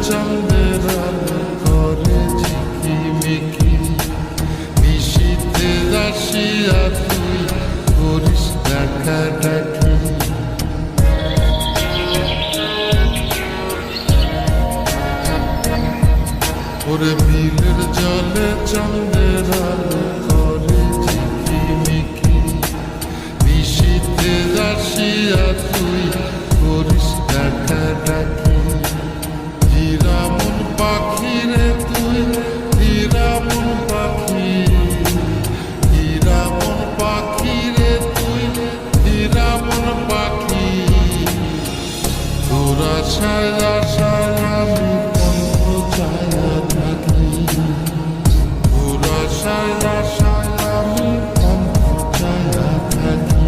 চাঁদের আলো করে ঝিকিমিকি, নিশীথে আসিয়া তুই করিস ডাকাডাকি। ওরে বিলের জলে চাঁদের আলো করে ঝিকিমিকি, নিশীথে আসিয়া তুই করিস ডাকাডাকি। হীরামন পাখি রে তুই, হীরামন পাখি, হীরামন পাখি রে তুই, হীরামন পাখি। তোর আশায় আশায় আমি কণ্ঠ ছায়া থাকি, তোর আশায় আশায় আমি কণ্ঠ ছায়া থাকি।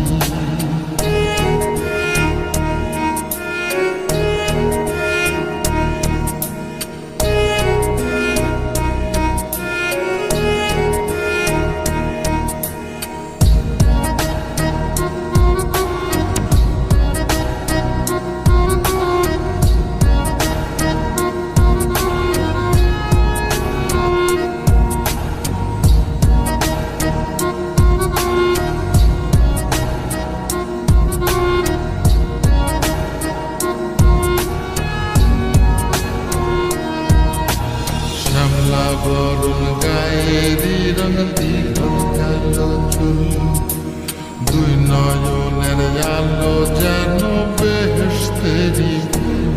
বরণ গায়েরি রঙ দীঘল কালো চুল, দুই নয়নের আলো যেন বেহেশতেরি ফুল।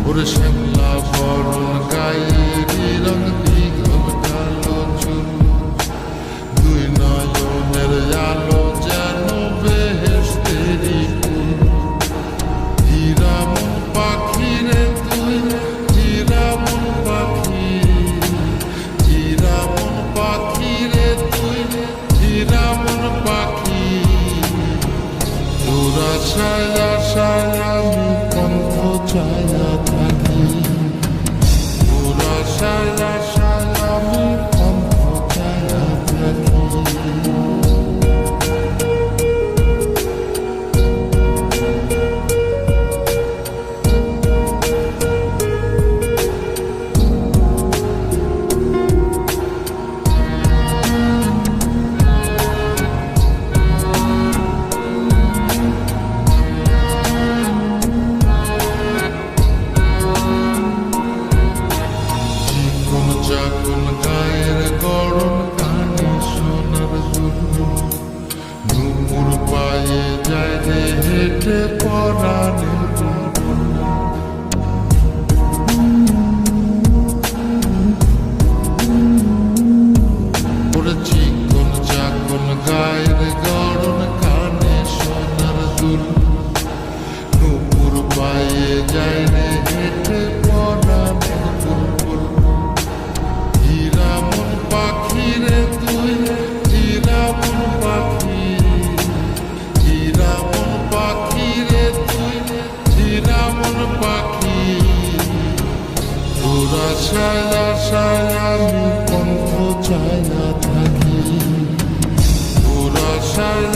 ওরে শ্যামলা বরণ গায়েরি রঙ দীঘল কালো চুল, দুই নয়নের আলো যেন বেহেশতেরি ফুল। হীরামন পাখি রে তুই, হীরামন পাখি, হীরামন পাখি রে তুই, হীরামন পাখি। তোর আশায় আশায় আমি কণ্ঠ ছায়া থাকি, তোর আশায় আশায় আমি কণ্ঠ ছায়া থাকি। যখন গায়ের গরম কানে সোনার দুল, নুপুর পায়ে যায় রে হেঁটে পরাণের বুলবুল। ওরে চিকন চাকন গায়ের গরম কানে সোনার দুল, নুপুর পায়ে যায় রে হেঁটে পরাণের বুলবুল। হীরামন পাখি রে তুই, হীরামন পাখি, হীরামন পাখি রে তুই, হীরামন পাখি। তোর আশায় আশায় আমি কণ্ঠ ছায়া থাকি, তোর আশায়